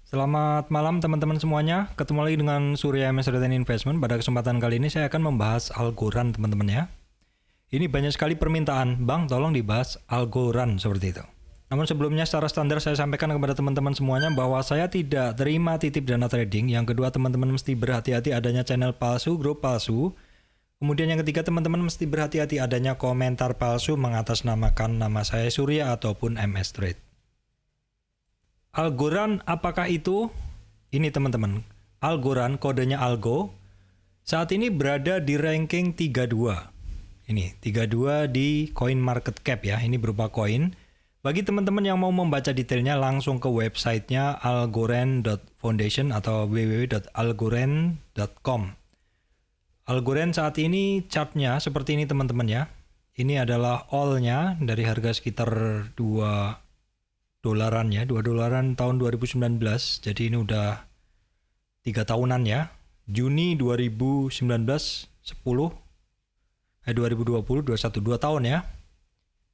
Selamat malam teman-teman semuanya. Ketemu lagi dengan Surya MS Return Investment. Pada kesempatan kali ini saya akan membahas Algorand teman-teman ya. Ini banyak sekali permintaan, Bang tolong dibahas Algorand seperti itu. Namun sebelumnya secara standar saya sampaikan kepada teman-teman semuanya bahwa saya tidak terima titip dana trading. Yang kedua teman-teman mesti berhati-hati adanya channel palsu, grup palsu. Kemudian yang ketiga teman-teman mesti berhati-hati adanya komentar palsu mengatasnamakan nama saya Surya ataupun MS Trade. Algorand apakah itu? Ini teman-teman, Algorand kodenya Algo saat ini berada di ranking 32. Ini 32 di Coin Market Cap ya, ini berupa koin. Bagi teman-teman yang mau membaca detailnya langsung ke websitenya algorand.foundation atau www.algorand.com. Algorand saat ini chartnya seperti ini teman-teman ya. Ini adalah all-nya dari harga sekitar $2 ya, $2 tahun 2019. Jadi ini udah 3 tahunan ya. Juni 2019 2020 2 tahun ya.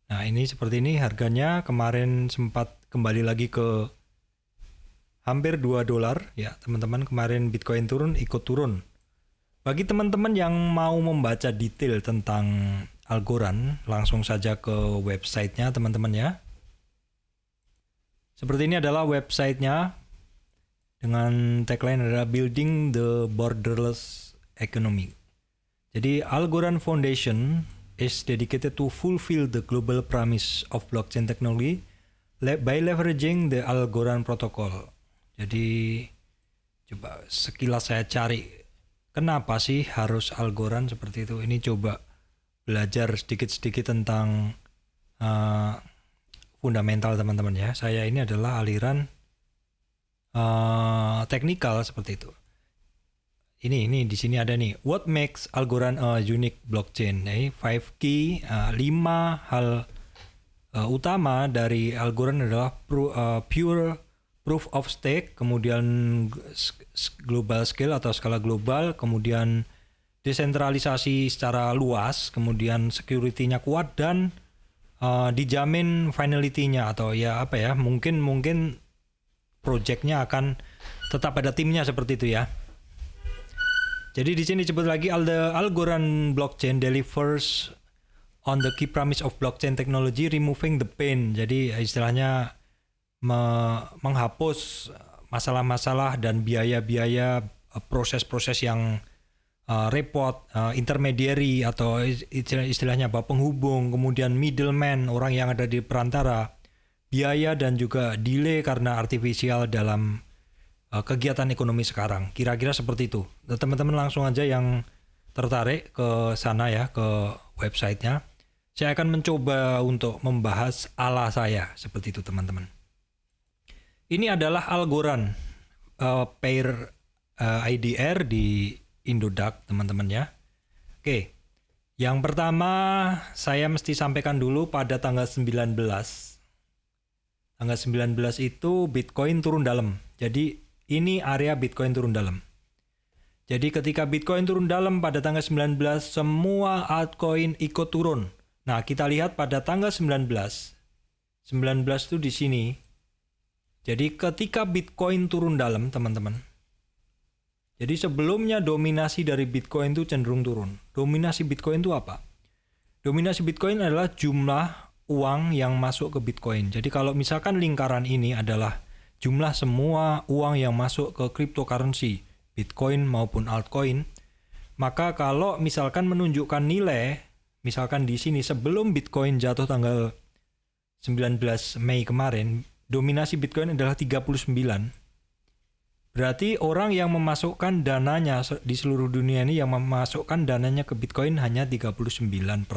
Nah, ini seperti ini harganya kemarin sempat kembali lagi ke hampir $2 ya, teman-teman. Kemarin Bitcoin turun, ikut turun. Bagi teman-teman yang mau membaca detail tentang Algorand, langsung saja ke websitenya teman-teman ya. Seperti ini adalah websitenya dengan tagline adalah Building the Borderless Economy. Jadi Algorand Foundation is dedicated to fulfill the global promise of blockchain technology by leveraging the Algorand protocol. Jadi coba sekilas saya cari kenapa sih harus Algorand seperti itu. Ini coba belajar sedikit-sedikit tentang fundamental teman-teman ya. Saya ini adalah aliran teknikal seperti itu. Ini di sini ada nih. What makes Algorand a unique blockchain? 5 key, 5 hal utama dari Algorand adalah pure proof of stake, kemudian global scale atau skala global, kemudian desentralisasi secara luas, kemudian security-nya kuat dan dijamin finality-nya atau ya apa ya, mungkin project-nya akan tetap ada timnya seperti itu ya. Jadi di sini disebut lagi Algorand blockchain delivers on the key premise of blockchain technology, removing the pain. Jadi istilahnya menghapus masalah-masalah dan biaya-biaya proses-proses yang repot, intermediary atau istilahnya apa, penghubung, kemudian middleman, orang yang ada di perantara, biaya dan juga delay karena artifisial dalam kegiatan ekonomi sekarang. Kira-kira seperti itu. Teman-teman langsung aja yang tertarik ke sana ya, ke websitenya. Saya akan mencoba untuk membahas ala saya seperti itu teman-teman. Ini adalah Algorand pair IDR di Indodax teman-teman ya. Oke, yang pertama saya mesti sampaikan dulu pada tanggal 19. Tanggal 19 itu Bitcoin turun dalam. Jadi ini area Bitcoin turun dalam. Jadi ketika Bitcoin turun dalam pada tanggal 19, semua altcoin ikut turun. Nah, kita lihat pada tanggal 19. 19 itu di sini. Jadi ketika Bitcoin turun dalam teman-teman. Jadi sebelumnya dominasi dari Bitcoin itu cenderung turun. Dominasi Bitcoin itu apa? Dominasi Bitcoin adalah jumlah uang yang masuk ke Bitcoin. Jadi kalau misalkan lingkaran ini adalah jumlah semua uang yang masuk ke cryptocurrency, Bitcoin maupun altcoin, maka kalau misalkan menunjukkan nilai, misalkan di sini sebelum Bitcoin jatuh tanggal 19 Mei kemarin, dominasi Bitcoin adalah 39. Berarti orang yang memasukkan dananya di seluruh dunia ini yang memasukkan dananya ke Bitcoin hanya 39%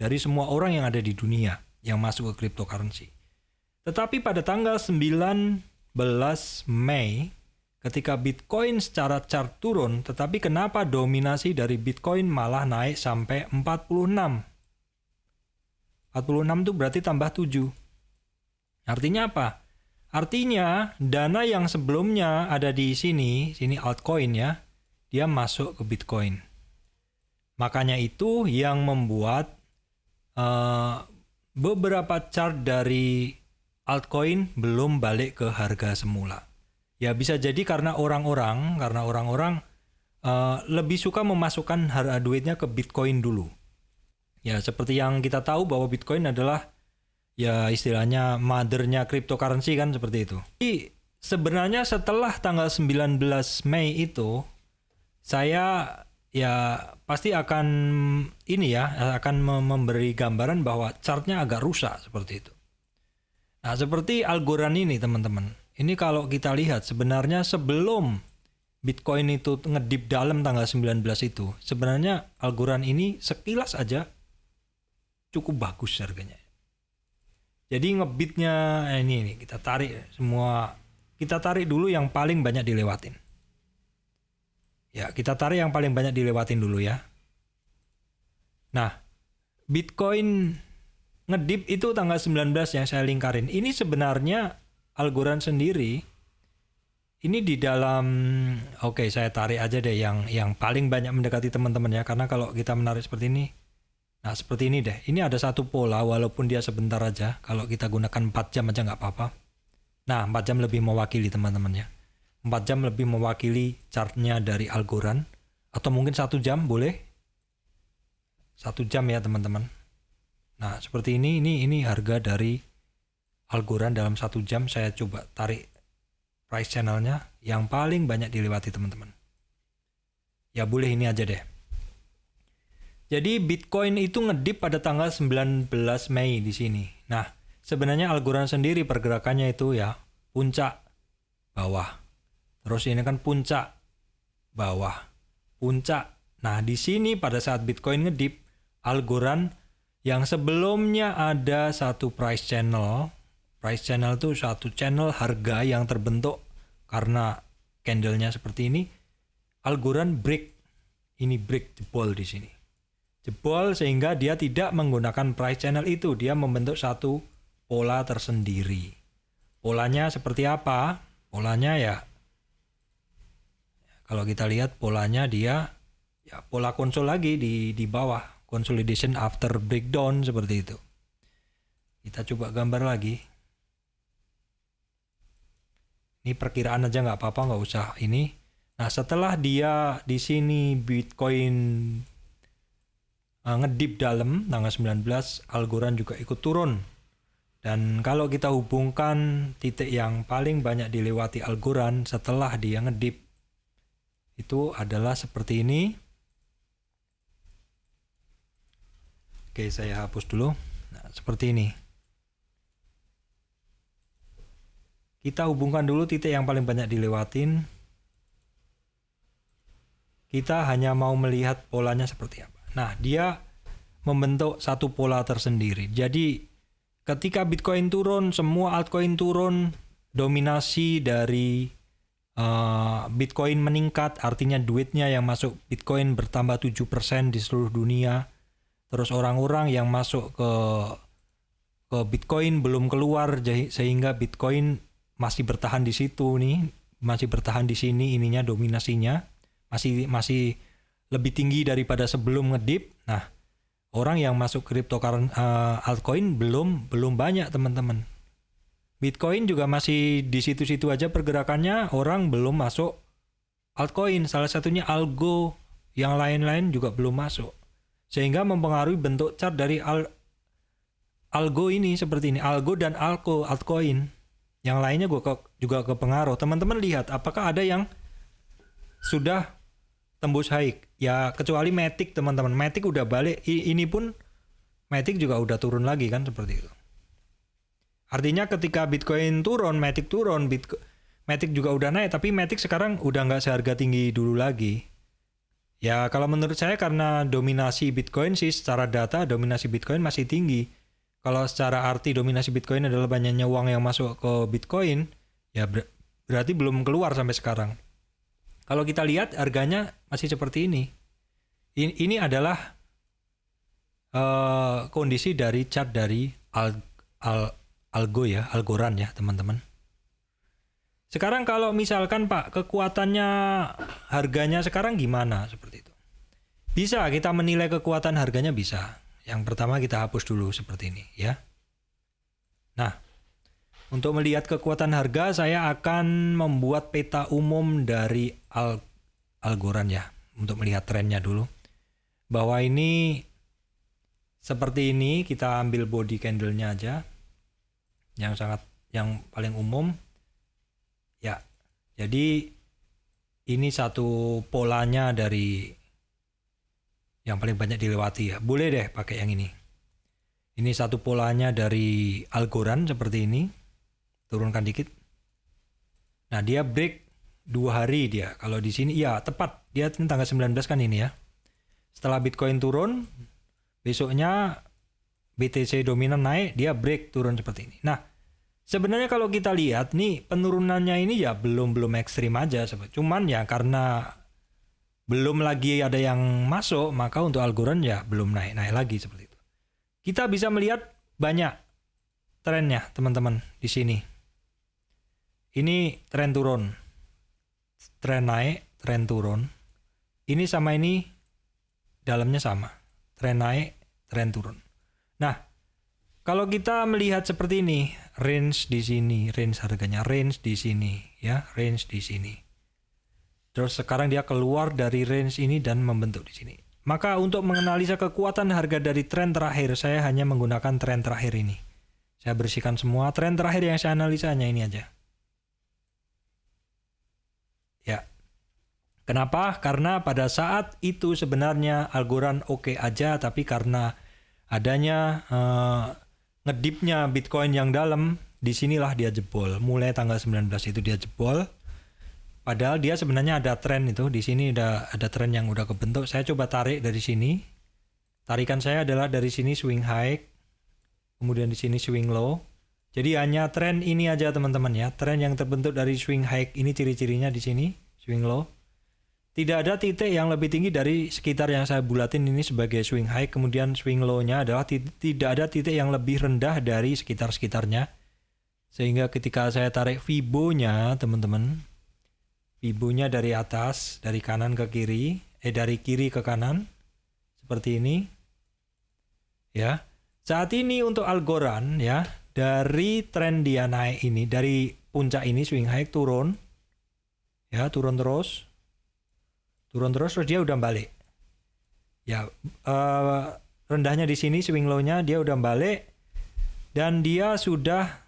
dari semua orang yang ada di dunia yang masuk ke cryptocurrency. Tetapi pada tanggal 19 Mei ketika Bitcoin secara chart turun, tetapi kenapa dominasi dari Bitcoin malah naik sampai 46? 46 itu berarti tambah 7. Artinya apa? Artinya dana yang sebelumnya ada di sini altcoin ya, dia masuk ke Bitcoin. Makanya itu yang membuat beberapa chart dari altcoin belum balik ke harga semula. Ya bisa jadi karena orang-orang lebih suka memasukkan duitnya ke Bitcoin dulu. Ya seperti yang kita tahu bahwa Bitcoin adalah ya istilahnya mother-nya cryptocurrency kan, seperti itu. Jadi sebenarnya setelah tanggal 19 Mei itu saya ya pasti akan memberi gambaran bahwa chartnya agak rusak seperti itu. Nah, seperti Algorand ini teman-teman. Ini kalau kita lihat sebenarnya sebelum Bitcoin itu ngedip dalam tanggal 19 itu, sebenarnya Algorand ini sekilas aja cukup bagus harganya. Jadi ngebitnya ini kita tarik dulu yang paling banyak dilewatin. Ya, kita tarik yang paling banyak dilewatin dulu ya. Nah, Bitcoin ngedip itu tanggal 19 yang saya lingkarin. Ini sebenarnya Algorand sendiri ini di dalam, oke, saya tarik aja deh yang paling banyak mendekati teman-teman ya, karena kalau kita menarik seperti ini, nah seperti ini deh. Ini ada satu pola walaupun dia sebentar aja. Kalau kita gunakan 4 jam aja nggak apa-apa. Nah, 4 jam lebih mewakili teman-teman ya. 4 jam lebih mewakili chartnya dari Algorand. Atau mungkin 1 jam boleh. 1 jam ya teman-teman. Nah seperti ini harga dari Algorand dalam 1 jam. Saya coba tarik price channelnya yang paling banyak dilewati teman-teman. Ya boleh ini aja deh. Jadi Bitcoin itu ngedip pada tanggal 19 Mei di sini. Nah sebenarnya Algorand sendiri pergerakannya itu ya puncak bawah. Terus ini kan puncak bawah, puncak. Nah di sini pada saat Bitcoin ngedip, Algorand yang sebelumnya ada satu price channel itu satu channel harga yang terbentuk karena candlenya seperti ini. Algorand break jebol di sini, jebol sehingga dia tidak menggunakan price channel itu, dia membentuk satu pola tersendiri. Polanya seperti apa? Polanya ya kalau kita lihat polanya dia ya pola konsol lagi di bawah, consolidation after breakdown seperti itu. Kita coba gambar lagi. Ini perkiraan aja nggak apa-apa, nggak usah ini. Nah setelah dia di sini Bitcoin ngedip dalam tanggal 19, Algorand juga ikut turun. Dan kalau kita hubungkan titik yang paling banyak dilewati Algorand setelah dia ngedip, itu adalah seperti ini. Oke, saya hapus dulu. Nah, seperti ini. Kita hubungkan dulu titik yang paling banyak dilewatin. Kita hanya mau melihat polanya seperti apa. Nah, dia membentuk satu pola tersendiri. Jadi, ketika Bitcoin turun, semua altcoin turun, dominasi dari Bitcoin meningkat, artinya duitnya yang masuk Bitcoin bertambah 7% di seluruh dunia. Terus orang-orang yang masuk ke Bitcoin belum keluar, sehingga Bitcoin masih bertahan di situ nih, masih bertahan di sini ininya, dominasinya masih lebih tinggi daripada sebelum ngedip. Nah, orang yang masuk cryptocurrency altcoin belum banyak teman-teman. Bitcoin juga masih di situ-situ aja pergerakannya, orang belum masuk altcoin, salah satunya Algo, yang lain-lain juga belum masuk. Sehingga mempengaruhi bentuk chart dari Algo ini seperti ini, Algo dan Alco altcoin. Yang lainnya juga kepengaruh. Teman-teman lihat apakah ada yang sudah tembus high? Ya kecuali Matic teman-teman. Matic udah balik, ini pun Matic juga udah turun lagi kan seperti itu. Artinya ketika Bitcoin turun, Matic turun, Matic juga udah naik, tapi Matic sekarang udah nggak seharga tinggi dulu lagi. Ya kalau menurut saya karena dominasi Bitcoin sih, secara data dominasi Bitcoin masih tinggi. Kalau secara arti dominasi Bitcoin adalah banyaknya uang yang masuk ke Bitcoin, ya berarti belum keluar sampai sekarang. Kalau kita lihat harganya masih seperti ini. Ini adalah kondisi dari chart dari Algorand ya teman-teman. Sekarang kalau misalkan Pak, kekuatannya harganya sekarang gimana seperti itu? Bisa kita menilai kekuatan harganya, bisa. Yang pertama kita hapus dulu seperti ini ya. Nah, Untuk melihat kekuatan harga, saya akan membuat peta umum dari Algorand ya, untuk melihat trennya dulu. Bahwa ini seperti ini, kita ambil body candle-nya aja, yang paling umum. Ya, jadi ini satu polanya dari yang paling banyak dilewati ya. Boleh deh pakai yang ini. Ini satu polanya dari Algorand seperti ini. Turunkan dikit. Nah, dia break 2 hari dia. Kalau di sini ya tepat, dia tanggal 19 kan ini ya. Setelah Bitcoin turun, besoknya BTC dominan naik, dia break turun seperti ini. Nah, sebenarnya kalau kita lihat nih penurunannya ini ya belum ekstrim aja. Cuman ya karena belum lagi ada yang masuk, maka untuk Algorand ya belum naik lagi seperti itu. Kita bisa melihat banyak trennya teman-teman di sini. Ini tren turun, tren naik, tren turun. Ini sama ini dalamnya sama, tren naik, tren turun. Nah, kalau kita melihat seperti ini, range di sini, range harganya, range di sini, ya, range di sini. Terus sekarang dia keluar dari range ini dan membentuk di sini. Maka untuk menganalisa kekuatan harga dari tren terakhir, saya hanya menggunakan tren terakhir ini. Saya bersihkan semua tren terakhir yang saya analisa hanya ini aja. Ya. Kenapa? Karena pada saat itu sebenarnya Algorand oke aja, tapi karena adanya ngedipnya Bitcoin yang dalam, disinilah dia jebol. Mulai tanggal 19 itu dia jebol. Padahal dia sebenarnya ada tren itu. Di sini ada tren yang udah kebentuk. Saya coba tarik dari sini. Tarikan saya adalah dari sini swing high, kemudian di sini swing low. Jadi hanya tren ini aja teman-teman ya. Tren yang terbentuk dari swing high ini ciri-cirinya di sini, swing low. Tidak ada titik yang lebih tinggi dari sekitar yang saya bulatin ini sebagai swing high. Kemudian swing low-nya adalah tidak ada titik yang lebih rendah dari sekitar-sekitarnya. Sehingga ketika saya tarik Fibo-nya teman-teman, Fibo-nya dari atas, dari kanan ke kiri, dari kiri ke kanan, seperti ini. Ya, saat ini untuk Algorand ya, dari tren dia naik ini, dari puncak ini swing high turun, ya turun terus terus dia udah balik. Ya, rendahnya di sini swing low-nya dia udah balik dan dia sudah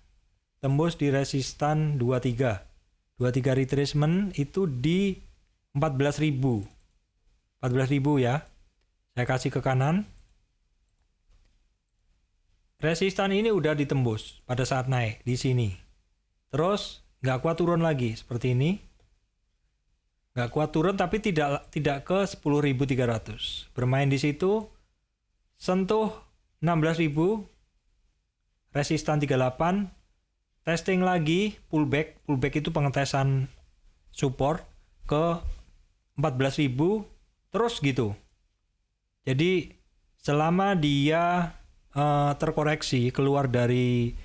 tembus di resistan 23 retracement itu di 14.000 ya. Saya kasih ke kanan. Resistan ini udah ditembus pada saat naik di sini. Terus nggak kuat turun lagi seperti ini. Nggak kuat turun tapi tidak ke 10.300. Bermain di situ, sentuh 16.000, resistan 38, testing lagi, pullback itu pengetesan support ke 14.000, terus gitu. Jadi selama dia terkoreksi keluar dari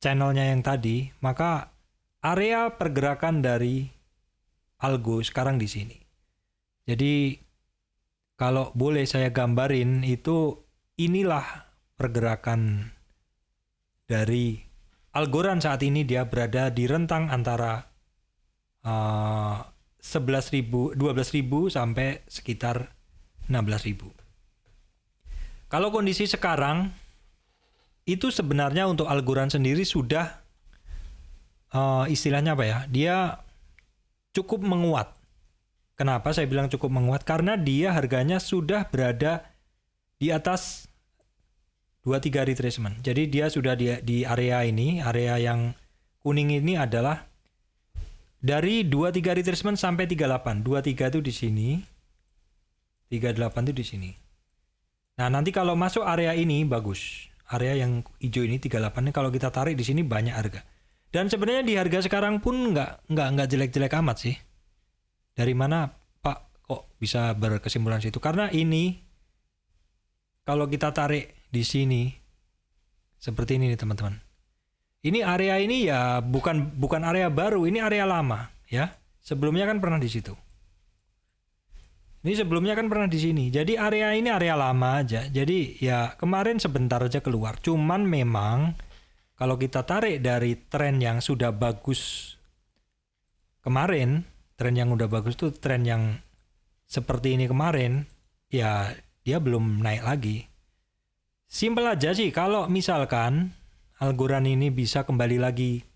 channelnya yang tadi, maka area pergerakan dari algo sekarang di sini. Jadi kalau boleh saya gambarin itu inilah pergerakan dari Algorand saat ini. Dia berada di rentang antara 11.000, 12.000 sampai sekitar 16.000. Kalau kondisi sekarang itu sebenarnya untuk Algorand sendiri sudah istilahnya apa ya? Dia cukup menguat. Kenapa saya bilang cukup menguat? Karena dia harganya sudah berada di atas 23 retracement. Jadi dia sudah di area ini, area yang kuning ini adalah dari 23 retracement sampai 38. 23 itu di sini. 38 itu di sini. Nah, nanti kalau masuk area ini bagus. Area yang hijau ini 38 ini kalau kita tarik di sini banyak harga. Dan sebenarnya di harga sekarang pun nggak jelek-jelek amat sih. Dari mana Pak kok bisa berkesimpulan situ? Karena ini kalau kita tarik di sini seperti ini nih teman-teman. Ini area ini ya bukan area baru, ini area lama ya. Sebelumnya kan pernah di situ. Ini sebelumnya kan pernah di sini. Jadi area ini area lama aja. Jadi ya kemarin sebentar aja keluar. Cuman memang kalau kita tarik dari tren yang sudah bagus kemarin, tren yang udah bagus tuh tren yang seperti ini kemarin, ya dia belum naik lagi. Simpel aja sih, kalau misalkan Algorand ini bisa kembali lagi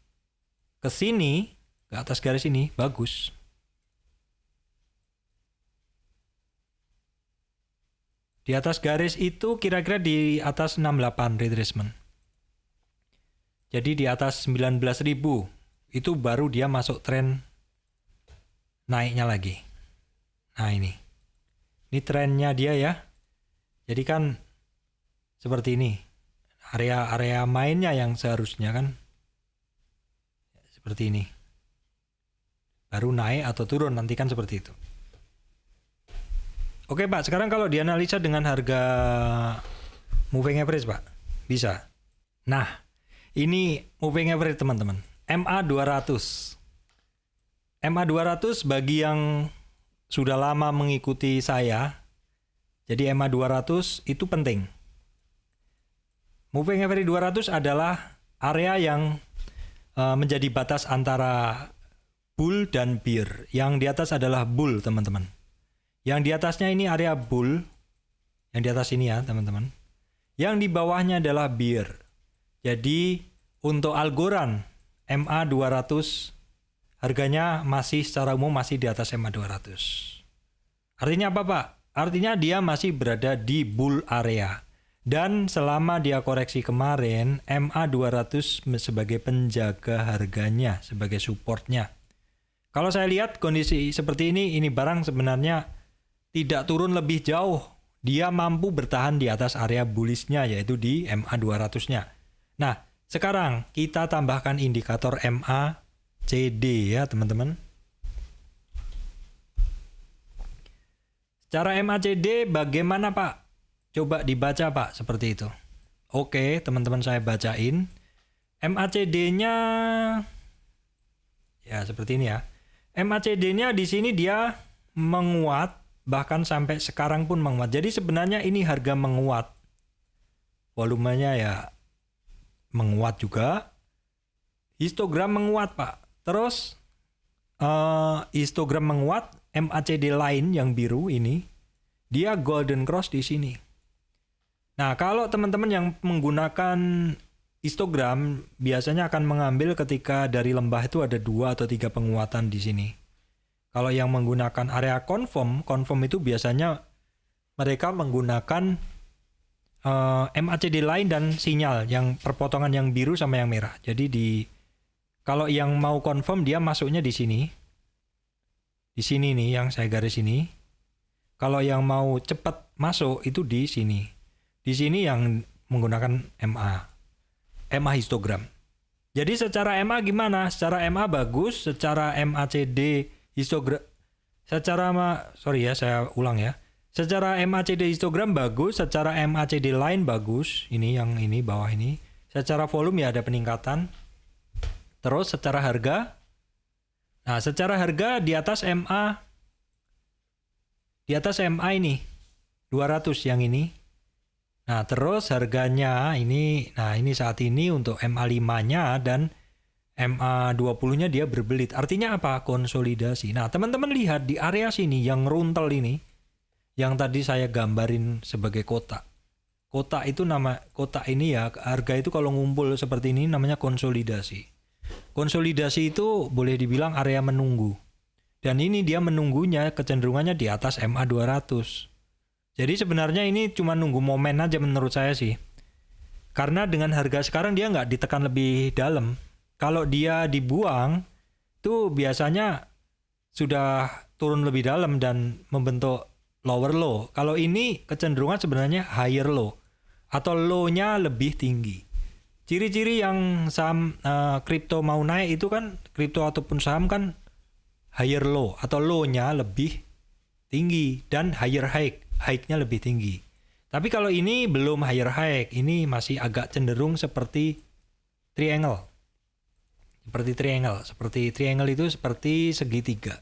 ke sini, ke atas garis ini, bagus. Di atas garis itu kira-kira di atas 68 retracement. Jadi di atas 19.000 itu baru dia masuk tren naiknya lagi. Nah ini trennya dia ya. Jadi kan seperti ini. Area mainnya yang seharusnya kan seperti ini. Baru naik atau turun nanti kan seperti itu. Oke Pak, sekarang kalau dianalisa dengan harga moving average Pak, bisa. Nah, ini moving average teman-teman. MA200. MA200 bagi yang sudah lama mengikuti saya, jadi MA200 itu penting. Moving average 200 adalah area yang menjadi batas antara bull dan bear. Yang di atas adalah bull teman-teman. Yang di atasnya ini area bull, yang di atas ini ya teman-teman. Yang di bawahnya adalah bear. Jadi untuk Algorand MA200 harganya masih secara umum masih di atas MA200. Artinya apa Pak? Artinya dia masih berada di bull area. Dan selama dia koreksi kemarin, MA200 sebagai penjaga harganya, sebagai supportnya. Kalau saya lihat kondisi seperti ini barang sebenarnya tidak turun lebih jauh. Dia mampu bertahan di atas area bullish-nya, yaitu di MA200-nya. Nah, sekarang kita tambahkan indikator MACD ya teman-teman. Secara MACD bagaimana Pak? Coba dibaca Pak, seperti itu. Oke, teman-teman saya bacain. MACD-nya ya seperti ini ya. MACD-nya di sini dia menguat, bahkan sampai sekarang pun menguat. Jadi sebenarnya ini harga menguat. Volumenya ya menguat juga. Histogram menguat Pak. Terus histogram menguat, MACD line yang biru ini dia golden cross di sini. Nah, kalau teman-teman yang menggunakan histogram biasanya akan mengambil ketika dari lembah itu ada 2 atau 3 penguatan di sini. Kalau yang menggunakan area confirm itu biasanya mereka menggunakan MACD line dan sinyal yang perpotongan yang biru sama yang merah. Jadi kalau yang mau confirm dia masuknya di sini. Di sini nih yang saya garis ini. Kalau yang mau cepat masuk itu di sini. Di sini yang menggunakan MA histogram. Jadi secara MA gimana? Secara MA bagus, secara MACD histogram secara saya ulang ya. Secara MACD histogram bagus, secara MACD line bagus. Ini yang ini bawah ini. Secara volume ya ada peningkatan. Terus secara harga, nah secara harga di atas MA ini 200 yang ini. Nah, terus harganya ini saat ini untuk MA5-nya dan MA20-nya dia berbelit. Artinya apa? Konsolidasi. Nah, teman-teman lihat di area sini yang runtel ini, yang tadi saya gambarin sebagai kotak. Kotak ini ya, harga itu kalau ngumpul seperti ini namanya konsolidasi. Konsolidasi itu boleh dibilang area menunggu. Dan ini dia menunggunya kecenderungannya di atas MA200. Jadi sebenarnya ini cuma nunggu momen aja menurut saya sih. Karena dengan harga sekarang dia nggak ditekan lebih dalam. Kalau dia dibuang, tuh biasanya sudah turun lebih dalam dan membentuk lower low. Kalau ini kecenderungan sebenarnya higher low. Atau low-nya lebih tinggi. Ciri-ciri yang saham kripto mau naik itu kan, kripto ataupun saham kan higher low. Atau low-nya lebih tinggi dan higher high-nya lebih tinggi. Tapi kalau ini belum higher high, ini masih agak cenderung seperti triangle. Seperti triangle itu seperti segitiga.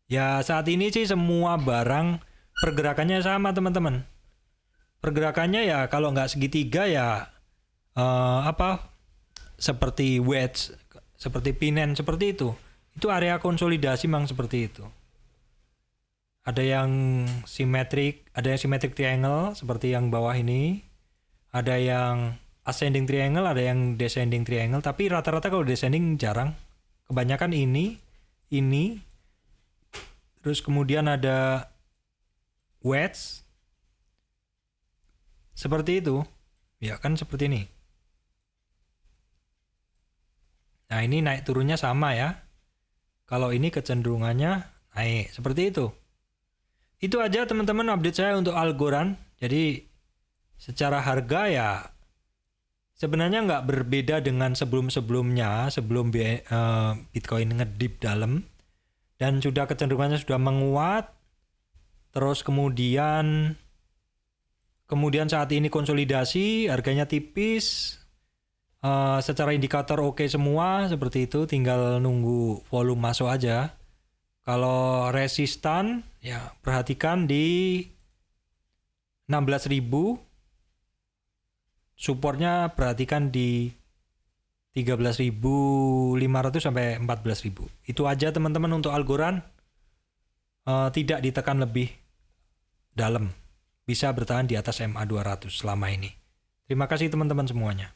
Ya saat ini sih semua barang pergerakannya sama teman-teman. Pergerakannya ya kalau nggak segitiga ya seperti wedge, seperti pinen, seperti itu. Itu area konsolidasi memang seperti itu. Ada yang simetrik, ada yang symmetric triangle seperti yang bawah ini. Ada yang ascending triangle, ada yang descending triangle, tapi rata-rata kalau descending jarang. Kebanyakan ini. Terus kemudian ada wedge. Seperti itu. Ya kan seperti ini. Nah, ini naik turunnya sama ya. Kalau ini kecenderungannya naik. Seperti itu. Itu aja teman-teman update saya untuk Algorand. Jadi secara harga ya sebenarnya nggak berbeda dengan sebelum-sebelumnya, sebelum Bitcoin ngedip dalam. Dan sudah kecenderungannya sudah menguat. Terus kemudian saat ini konsolidasi, harganya tipis. Secara indikator oke semua seperti itu, tinggal nunggu volume masuk aja. Kalau resistan ya perhatikan di 16.000, supportnya perhatikan di 13.500 sampai 14.000. Itu aja teman-teman untuk Algorand. Tidak ditekan lebih dalam, bisa bertahan di atas MA 200 selama ini. Terima kasih teman-teman semuanya.